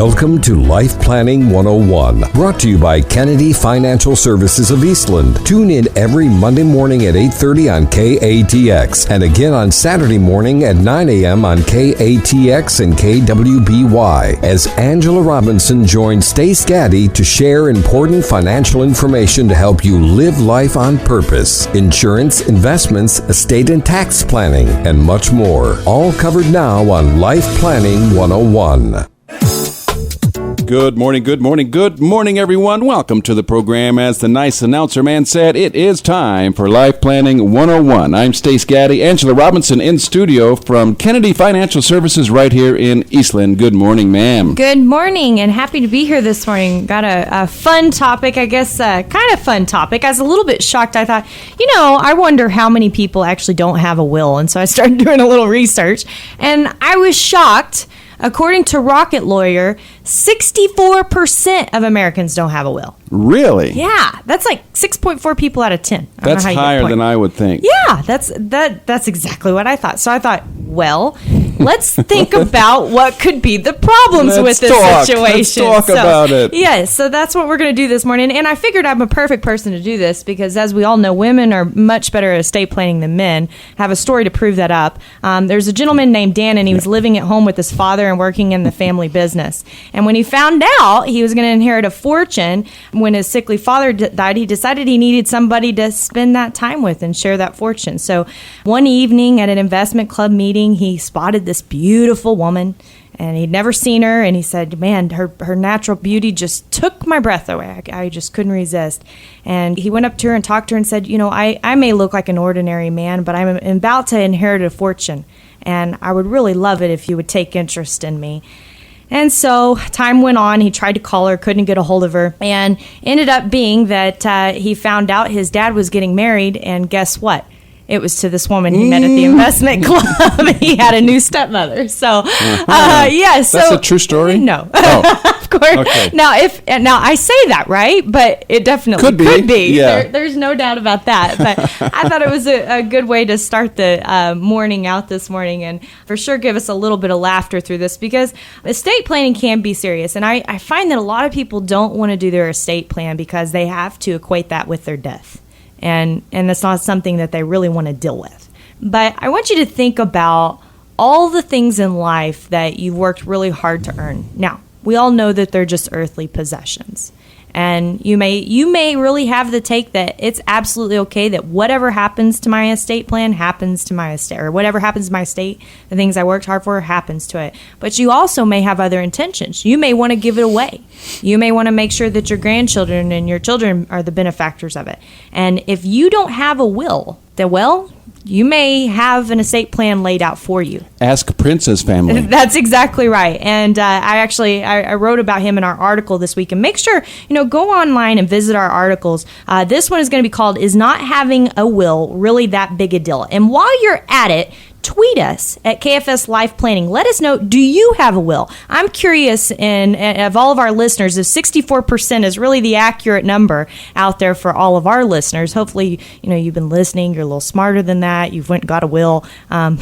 Welcome to Life Planning 101, brought to you by Kennedy Financial Services of Eastland. Tune in every Monday morning at 8:30 on KATX and again on Saturday morning at 9 a.m. on KATX and KWBY as Angela Robinson joins Stace Gaddy to share important financial information to help you live life on purpose. Insurance, investments, estate and tax planning, and much more. All covered now on Life Planning 101. Good morning, everyone. Welcome to the program. As the nice announcer man said, it is time for Life Planning 101. I'm Stace Gaddy. Angela Robinson in studio from Kennedy Financial Services right here in Eastland. Good morning, ma'am. Good morning, and happy to be here this morning. Got a fun topic, I guess, kind of fun topic. I was a little bit shocked. I thought, I wonder how many people actually don't have a will. And so I started doing a little research, and I was shocked. According to Rocket Lawyer, 64% of Americans don't have a will. Really? Yeah, that's like 6.4 people out of 10. That's higher than I would think. Yeah, that's exactly what I thought. So I thought, well, let's think about what could be the problems with this situation. Let's talk about it. Yeah, so that's what we're going to do this morning. And I figured I'm a perfect person to do this because, as we all know, women are much better at estate planning than men. I have a story to prove that up. There's a gentleman named Dan, and he was living at home with his father and working in the family business. And when he found out he was going to inherit a fortune, when his sickly father died, he decided he needed somebody to spend that time with and share that fortune. So one evening at an investment club meeting, he spotted this beautiful woman, and he'd never seen her, and he said, man, her natural beauty just took my breath away. I just couldn't resist. And he went up to her and talked to her and said, I may look like an ordinary man, but I'm about to inherit a fortune, and I would really love it if you would take interest in me. And so time went on. He tried to call her, couldn't get a hold of her, and ended up being that he found out his dad was getting married, and guess what? It was to this woman he met at the investment club. He had a new stepmother. So, yeah. So that's a true story? No. Oh. Of course. Okay. Now I say that, right? But it definitely could be. Yeah. There's no doubt about that. But I thought it was a good way to start the morning out this morning, and for sure give us a little bit of laughter through this, because estate planning can be serious. And I find that a lot of people don't want to do their estate plan because they have to equate that with their death. And that's not something that they really want to deal with. But I want you to think about all the things in life that you've worked really hard to earn. Now, we all know that they're just earthly possessions. And you may really have the take that it's absolutely okay that whatever happens to my estate plan happens to my estate, or whatever happens to my estate, the things I worked hard for happens to it. But you also may have other intentions. You may want to give it away. You may want to make sure that your grandchildren and your children are the benefactors of it. And if you don't have a will, then, well, you may have an estate plan laid out for you. Ask Prince's family. That's exactly right. And I wrote about him in our article this week. And make sure, go online and visit our articles. This one is going to be called, Is Not Having a Will Really That Big a Deal? And while you're at it, tweet us at KFS Life Planning. Let us know, do you have a will? I'm curious, and of all of our listeners, if 64% is really the accurate number out there for all of our listeners. Hopefully, you've been listening. You're a little smarter than that. You've went and got a will. But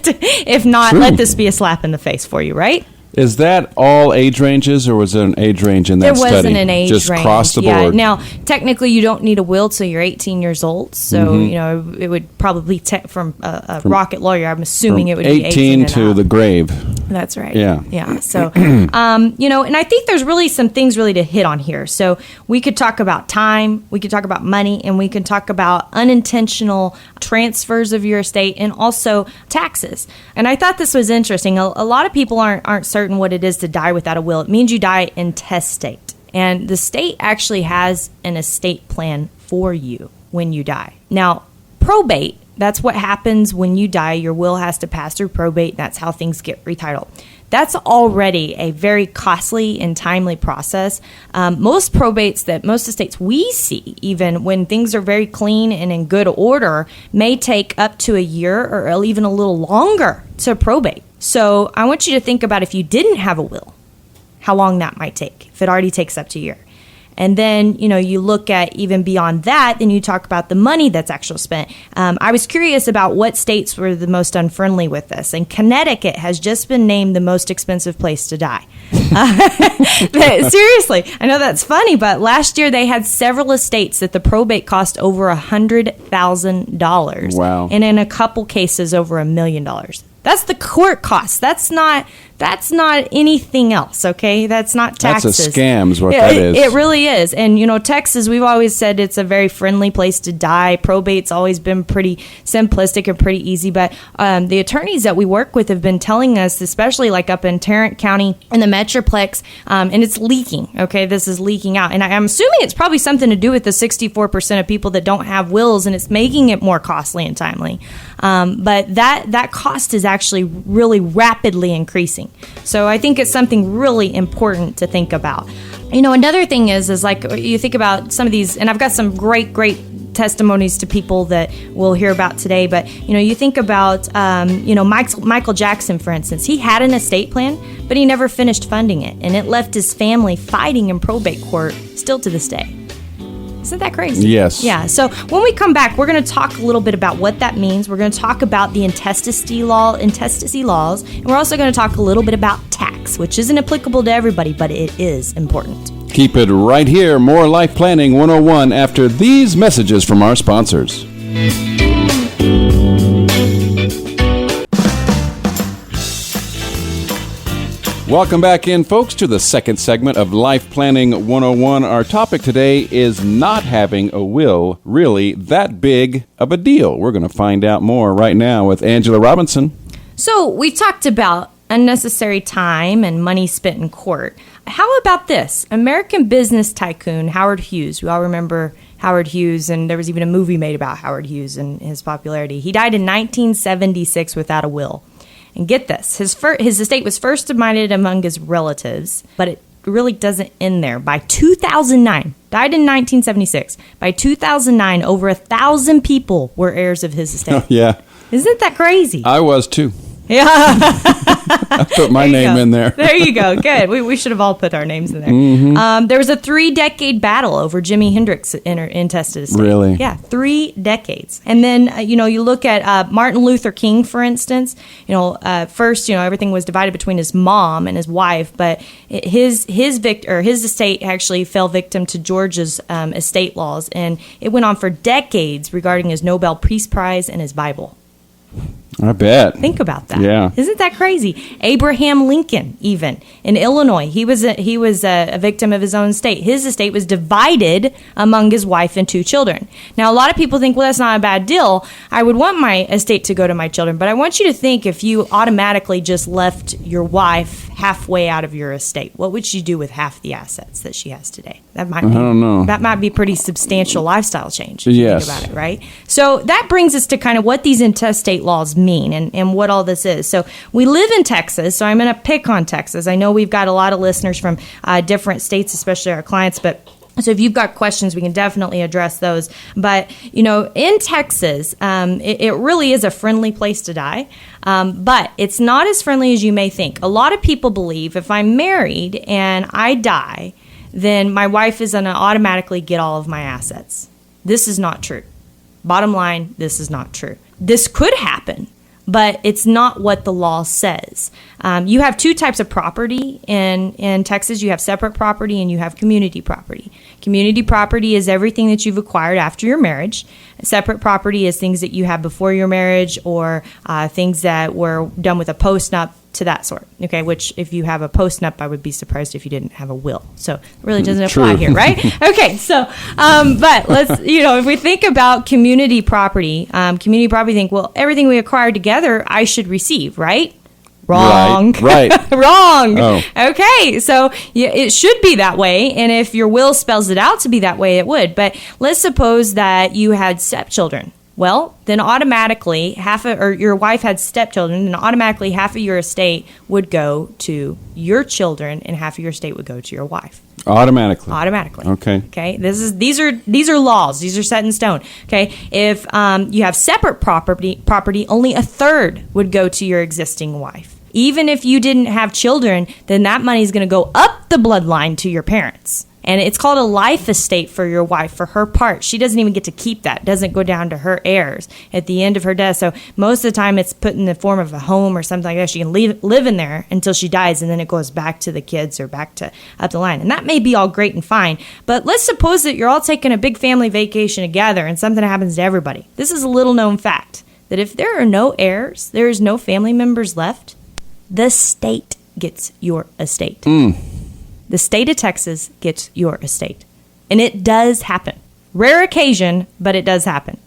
if not, True. Let this be a slap in the face for you, right? Is that all age ranges, or was there an age range in that study? There wasn't an age range. Just across the board? Yeah. Now, technically, you don't need a will till you're 18 years old. So, it would probably from a Rocket Lawyer, I'm assuming it would be 18 to up. the grave. That's right. Yeah. Yeah. So, and I think there's really some things really to hit on here. So we could talk about time, we could talk about money, and we can talk about unintentional transfers of your estate, and also taxes. And I thought this was interesting. A lot of people aren't certain what it is to die without a will. It means you die intestate. And the state actually has an estate plan for you when you die. Now, probate, that's what happens when you die. Your will has to pass through probate. That's how things get retitled. That's already a very costly and timely process. Most probates that most estates we see, even when things are very clean and in good order, may take up to a year or even a little longer to probate. So I want you to think about, if you didn't have a will, how long that might take, if it already takes up to a year. And then, you look at even beyond that, then you talk about the money that's actually spent. I was curious about what states were the most unfriendly with this. And Connecticut has just been named the most expensive place to die. Seriously, I know that's funny, but last year they had several estates that the probate cost over $100,000. Wow. And in a couple cases, over $1 million. That's the court cost. That's not anything else, okay? That's not taxes. That's a scam is what that is. It really is. And, Texas, we've always said it's a very friendly place to die. Probate's always been pretty simplistic and pretty easy. But the attorneys that we work with have been telling us, especially like up in Tarrant County in the Metroplex, and it's leaking, okay? This is leaking out. And I'm assuming it's probably something to do with the 64% of people that don't have wills, and it's making it more costly and timely. But that cost is actually really rapidly increasing. So I think it's something really important to think about. Another thing is like you think about some of these, and I've got some great testimonies to people that we'll hear about today. But, you think about, Michael Jackson, for instance. He had an estate plan, but he never finished funding it. And it left his family fighting in probate court still to this day. Isn't that crazy? Yes. Yeah. So when we come back, we're going to talk a little bit about what that means. We're going to talk about the intestacy laws, and we're also going to talk a little bit about tax, which isn't applicable to everybody, but it is important. Keep it right here. More Life Planning 101 after these messages from our sponsors. Welcome back in, folks, to the second segment of Life Planning 101. Our topic today is not having a will really that big of a deal. We're going to find out more right now with Angela Robinson. So we talked about unnecessary time and money spent in court. How about this? American business tycoon Howard Hughes. We all remember Howard Hughes, and there was even a movie made about Howard Hughes and his popularity. He died in 1976 without a will. And get this, his estate was first divided among his relatives, but it really doesn't end there. By 2009, died in 1976, by 2009, over 1,000 people were heirs of his estate. Yeah. Isn't that crazy? I was too. Yeah. I put my name in there. There you go. Good. We should have all put our names in there. Mm-hmm. There was a 3-decade battle over Jimi Hendrix intestate estate. Really? Yeah, 3 decades. And then, you look at Martin Luther King, for instance. First, everything was divided between his mom and his wife, but his estate actually fell victim to Georgia's estate laws, and it went on for decades regarding his Nobel Peace Prize and his Bible. I bet. Think about that. Yeah. Isn't that crazy? Abraham Lincoln, even in Illinois, he was a victim of his own estate. His estate was divided among his wife and 2 children. Now, a lot of people think, well, that's not a bad deal. I would want my estate to go to my children, but I want you to think if you automatically just left your wife halfway out of your estate, what would she do with half the assets that she has today? I don't know. That might be a pretty substantial lifestyle change if you think about it, right? So that brings us to kind of what these intestate laws mean and what all this is. So we live in Texas, so I'm going to pick on Texas. I know we've got a lot of listeners from different states, especially our clients, but so if you've got questions, we can definitely address those. But, in Texas, it really is a friendly place to die. But it's not as friendly as you may think. A lot of people believe if I'm married and I die, then my wife is going to automatically get all of my assets. This is not true. Bottom line, this is not true. This could happen, but it's not what the law says. You have 2 types of property in Texas. You have separate property and you have community property. Community property is everything that you've acquired after your marriage. Separate property is things that you have before your marriage or things that were done with a post-nup to that sort. Okay, which if you have a post-nup, I would be surprised if you didn't have a will. So it really doesn't apply here, right? Okay, so but let's, if we think about community property think, well, everything we acquired together, I should receive, right? Wrong. Right. Wrong. Oh. Okay, so it should be that way, and if your will spells it out to be that way, it would. But let's suppose that you had stepchildren. Well, then automatically your wife had stepchildren, and automatically half of your estate would go to your children, and half of your estate would go to your wife. Automatically. Okay. These are laws. These are set in stone. Okay. If you have separate property, only 1/3 would go to your existing wife. Even if you didn't have children, then that money is going to go up the bloodline to your parents. And it's called a life estate for your wife, for her part. She doesn't even get to keep that. It doesn't go down to her heirs at the end of her death. So most of the time it's put in the form of a home or something like that. She can live in there until she dies, and then it goes back to the kids or back to up the line. And that may be all great and fine. But let's suppose that you're all taking a big family vacation together and something happens to everybody. This is a little known fact, that if there are no heirs, there is no family members left, the state gets your estate. The state of Texas gets your estate. And it does happen. Rare occasion, but it does happen.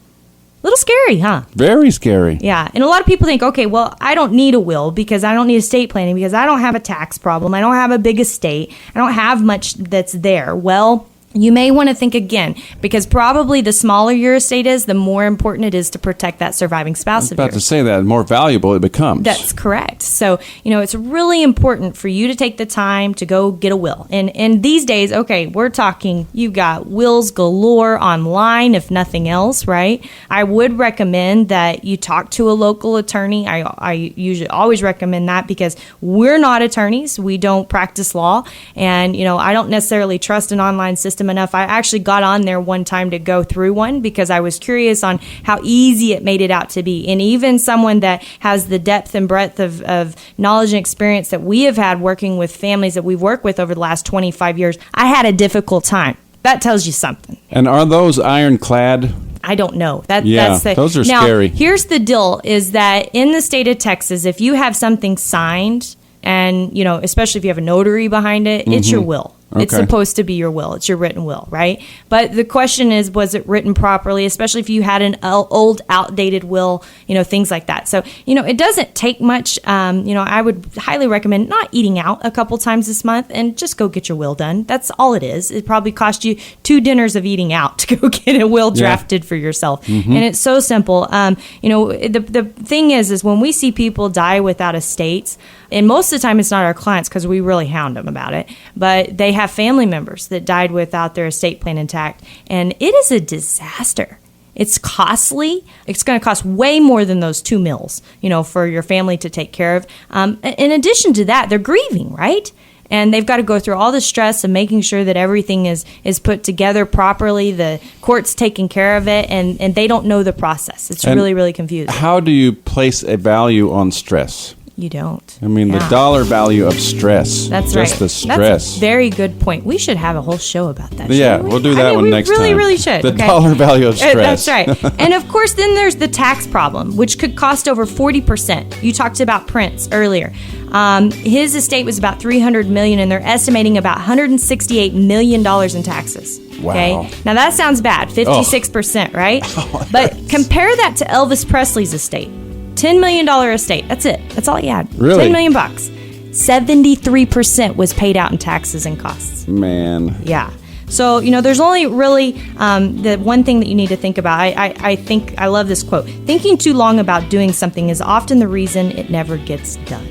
A little scary, huh? Very scary. Yeah. And a lot of people think, okay, well, I don't need a will because I don't need estate planning because I don't have a tax problem. I don't have a big estate. I don't have much that's there. Well, you may want to think again, because probably the smaller your estate is, the more important it is to protect that surviving spouse of yours. About to say that, the more valuable it becomes. That's correct. So, it's really important for you to take the time to go get a will. And these days, okay, we're talking, you got wills galore online, if nothing else, right? I would recommend that you talk to a local attorney. I usually always recommend that because we're not attorneys. We don't practice law. And, I don't necessarily trust an online system enough. I actually got on there one time to go through one because I was curious on how easy it made it out to be. And even someone that has the depth and breadth of knowledge and experience that we have had working with families that we've worked with over the last 25 years, I had a difficult time. That tells you something. And are those ironclad? I don't know. Those are scary. Now, here's the deal, is that in the state of Texas, if you have something signed, and, especially if you have a notary behind it, it's your will. Okay. It's supposed to be your will. It's your written will, right? But the question is, was it written properly, especially if you had an old, outdated will, things like that. So, it doesn't take much. I would highly recommend not eating out a couple times this month and just go get your will done. That's all it is. It probably cost you 2 dinners of eating out to go get a will drafted for yourself. And it's so simple. The thing is when we see people die without estates, and most of the time it's not our clients because we really hound them about it, but they have family members that died without their estate plan intact, and it is a disaster. It's costly. It's going to cost way more than those 2 meals, for your family to take care of. In addition to that, they're grieving, right? And they've got to go through all the stress of making sure that everything is put together properly. The court's taking care of it, and they don't know the process. It's really, really confusing. How do you place a value on stress? You don't. I mean, the dollar value of stress. That's just right. the stress. That's a very good point. We should have a whole show about that. Yeah, we'll do that one next time. We really should. The dollar value of stress. That's right. And of course, then there's the tax problem, which could cost over 40%. You talked about Prince earlier. His estate was about $300 million, and they're estimating about $168 million in taxes. Wow. Okay. Now that sounds bad, 56%, right? But compare that to Elvis Presley's estate. $10 million estate. That's it. That's all he had. Really? $10 million. 73% was paid out in taxes and costs. Man. Yeah. So, there's only really the one thing that you need to think about. I think, I love this quote. Thinking too long about doing something is often the reason it never gets done.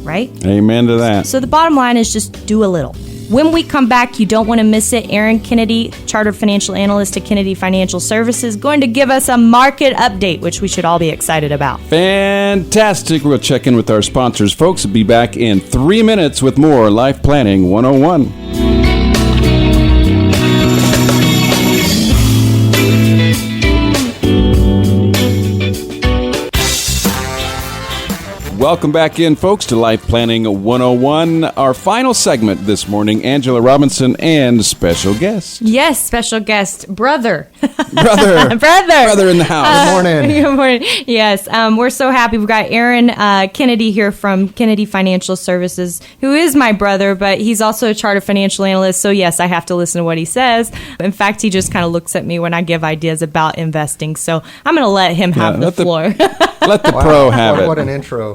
Right? Amen to that. So the bottom line is just do a little. When we come back, you don't want to miss it. Aaron Kennedy, Chartered Financial Analyst at Kennedy Financial Services, going to give us a market update, which we should all be excited about. Fantastic. We'll check in with our sponsors, folks. We'll be back in 3 minutes with more Life Planning 101. Welcome back in, folks, to Life Planning 101. Our final segment this morning, Angela Robinson and special guest. Yes, special guest, brother. Brother in the house. Good morning. Good morning. Yes, we're so happy. We've got Aaron Kennedy here from Kennedy Financial Services, who is my brother, but he's also a chartered financial analyst. So yes, I have to listen to what he says. In fact, he just kind of looks at me when I give ideas about investing. So I'm going to let him have the floor. Let the pro have it. What an intro.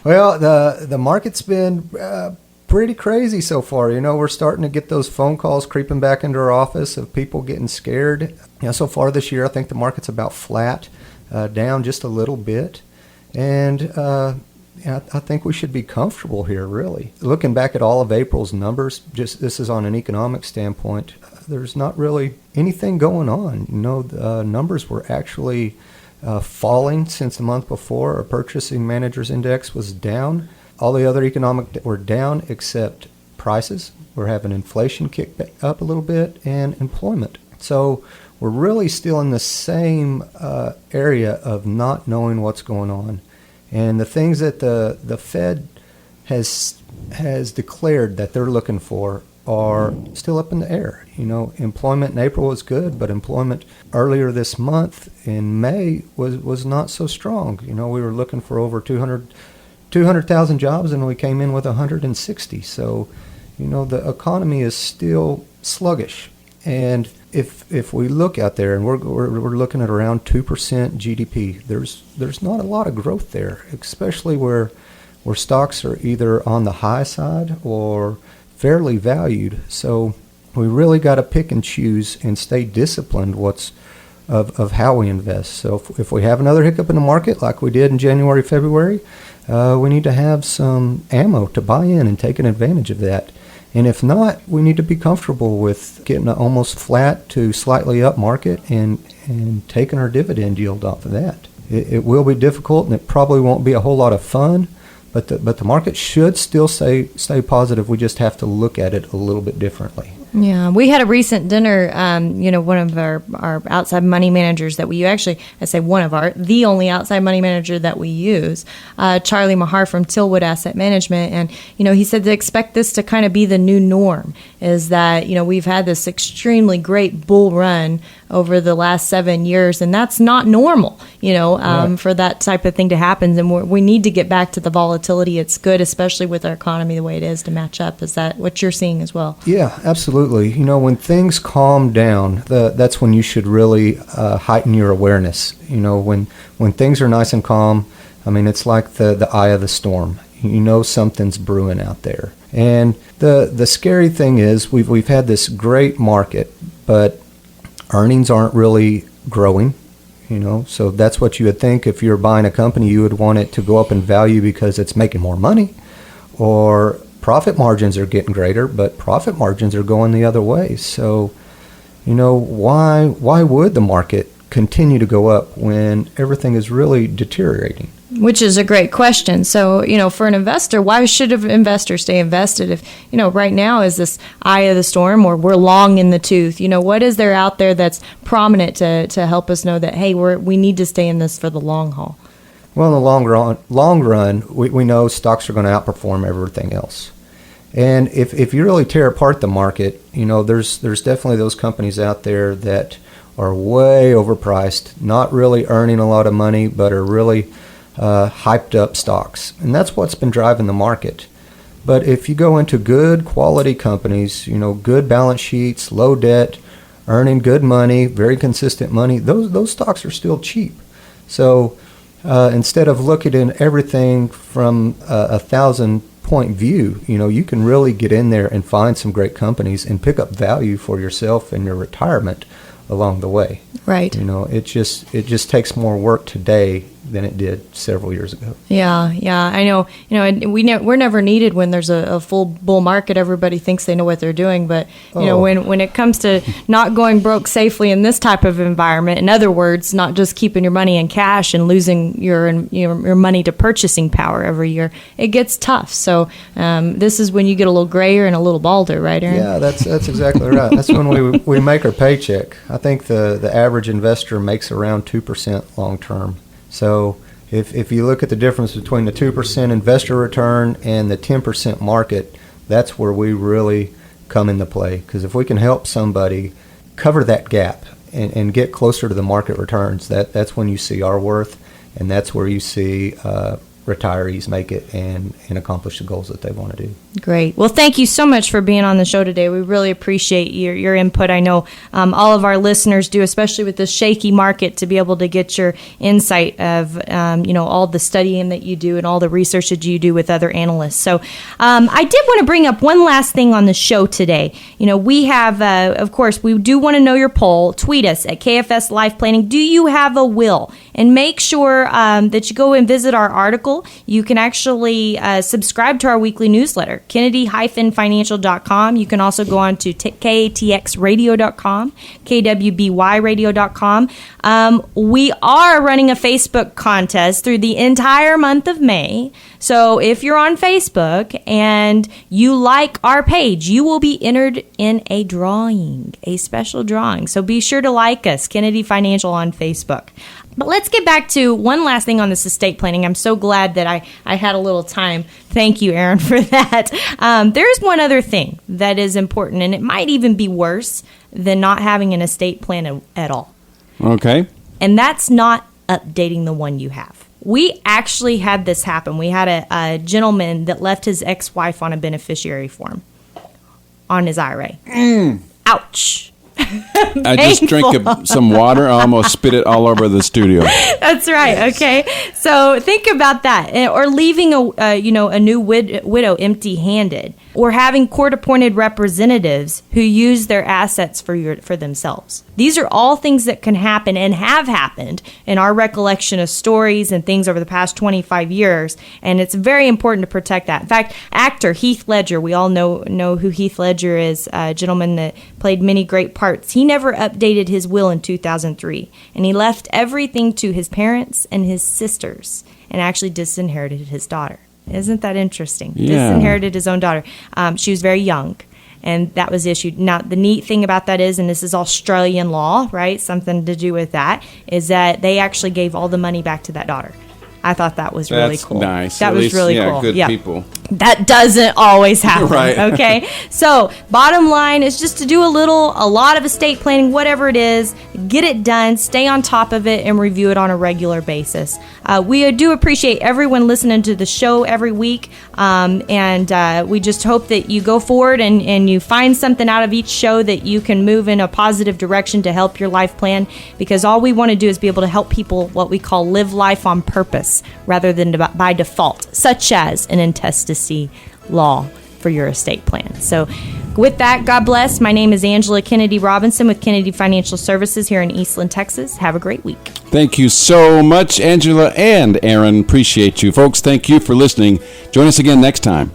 Well, the market's been pretty crazy so far. We're starting to get those phone calls creeping back into our office of people getting scared. So far this year, I think the market's about flat, down just a little bit. And I think we should be comfortable here, really. Looking back at all of April's numbers, just this is on an economic standpoint, there's not really anything going on. The numbers were actually falling since the month before. Our purchasing managers index was down. All the other economic were down except prices. We're having inflation kick up a little bit, and employment. So we're really still in the same area of not knowing what's going on. And the things that the Fed has declared that they're looking for are still up in the air. Employment in April was good, but employment earlier this month in May was not so strong. We were looking for over 200,000 jobs, and we came in with 160. So, the economy is still sluggish. And if we look out there, and we're looking at around 2% GDP, there's not a lot of growth there, especially where stocks are either on the high side or fairly valued. So we really got to pick and choose and stay disciplined of how we invest. So if we have another hiccup in the market like we did in January, February, we need to have some ammo to buy in and taking advantage of that. And if not, we need to be comfortable with getting an almost flat to slightly up market and taking our dividend yield off of that. It will be difficult, and it probably won't be a whole lot of fun, but the market should still stay positive. We just have to look at it a little bit differently. Yeah, we had a recent dinner. One of our outside money managers that we the only outside money manager that we use, Charlie Mahar from Tillwood Asset Management, and he said to expect this to kind of be the new norm. Is that we've had this extremely great bull run over the last 7 years, and that's not normal. Right. For that type of thing to happen, and we need to get back to the volatility. It's good, especially with our economy the way it is, to match up. Is that what you're seeing as well? Yeah, absolutely. When things calm down, that's when you should really heighten your awareness. When things are nice and calm, it's like the eye of the storm. Something's brewing out there. And the scary thing is we've had this great market, but earnings aren't really growing. So that's what you would think. If you're buying a company, you would want it to go up in value because it's making more money, or profit margins are getting greater, but profit margins are going the other way. So, why would the market continue to go up when everything is really deteriorating? Which is a great question. So, for an investor, why should an investor stay invested if, right now is this eye of the storm, or we're long in the tooth? What is there out there that's prominent to help us know that, hey, we need to stay in this for the long haul? Well, in the long run, we know stocks are going to outperform everything else. And if you really tear apart the market, there's definitely those companies out there that are way overpriced, not really earning a lot of money, but are really hyped up stocks. And that's what's been driving the market. But if you go into good quality companies, good balance sheets, low debt, earning good money, very consistent money, those stocks are still cheap. So instead of looking at everything from a 1,000-point view, you can really get in there and find some great companies and pick up value for yourself and your retirement along the way. Right. It just takes more work today than it did several years ago. Yeah, I know. We're never needed when there's a full bull market. Everybody thinks they know what they're doing, but when it comes to not going broke safely in this type of environment, in other words, not just keeping your money in cash and losing your money to purchasing power every year, it gets tough. So this is when you get a little grayer and a little balder, right, Aaron? Yeah, that's exactly right. That's when we make our paycheck. I think the average investor makes around 2% long term. So if you look at the difference between the 2% investor return and the 10% market, that's where we really come into play. Because if we can help somebody cover that gap and get closer to the market returns, that's when you see our worth, and that's where you see retirees make it and accomplish the goals that they want to do. Great. Well, thank you so much for being on the show today. We really appreciate your input. I know all of our listeners do, especially with this shaky market, to be able to get your insight of all the studying that you do and all the research that you do with other analysts. So I did want to bring up one last thing on the show today. We have, of course, we do want to know your poll. Tweet us at KFS Life Planning. Do you have a will? And make sure that you go and visit our article Financial, you can actually subscribe to our weekly newsletter, Kennedy-financial.com. You can also go on to KATXradio.com, KWBYradio.com. We are running a Facebook contest through the entire month of May. So if you're on Facebook and you like our page, you will be entered in a drawing, a special drawing. So be sure to like us, Kennedy Financial on Facebook. But let's get back to one last thing on this estate planning. I'm so glad that I had a little time. Thank you, Aaron, for that. There's one other thing that is important, and it might even be worse than not having an estate plan at all. Okay. And that's not updating the one you have. We actually had this happen. We had a gentleman that left his ex-wife on a beneficiary form on his IRA. Ouch. I just drank some water. I almost spit it all over the studio. That's right. Okay. So think about that. Or leaving a new widow empty-handed, or having court-appointed representatives who use their assets for themselves. These are all things that can happen and have happened in our recollection of stories and things over the past 25 years, and it's very important to protect that. In fact, actor Heath Ledger, we all know who Heath Ledger is, a gentleman that played many great parts. He never updated his will in 2003, and he left everything to his parents and his sisters, and actually disinherited his daughter. Isn't that interesting? Yeah. Disinherited his own daughter. She was very young, and that was issued. Now, the neat thing about that is, and this is Australian law, right? Something to do with that, is that they actually gave all the money back to that daughter. I thought that was really cool. Nice. That At was least, really cool. Good people. That doesn't always happen. Right. Okay. So bottom line is just to do a lot of estate planning, whatever it is, get it done, stay on top of it, and review it on a regular basis. We do appreciate everyone listening to the show every week. And we just hope that you go forward and you find something out of each show that you can move in a positive direction to help your life plan, because all we want to do is be able to help people what we call live life on purpose rather than by default, such as an intestacy law for your estate plan. So with that, God bless. My name is Angela Kennedy Robinson with Kennedy Financial Services here in Eastland, Texas. Have a great week. Thank you so much, Angela and Aaron. Appreciate you. Folks, thank you for listening. Join us again next time.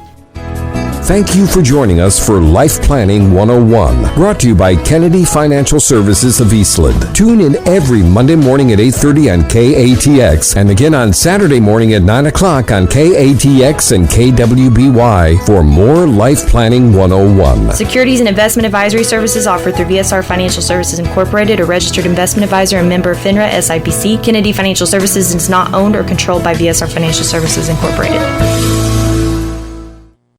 Thank you for joining us for Life Planning 101, brought to you by Kennedy Financial Services of Eastland. Tune in every Monday morning at 8:30 on KATX, and again on Saturday morning at 9 o'clock on KATX and KWBY for more Life Planning 101. Securities and investment advisory services offered through VSR Financial Services Incorporated, a registered investment advisor and member of FINRA SIPC. Kennedy Financial Services is not owned or controlled by VSR Financial Services Incorporated.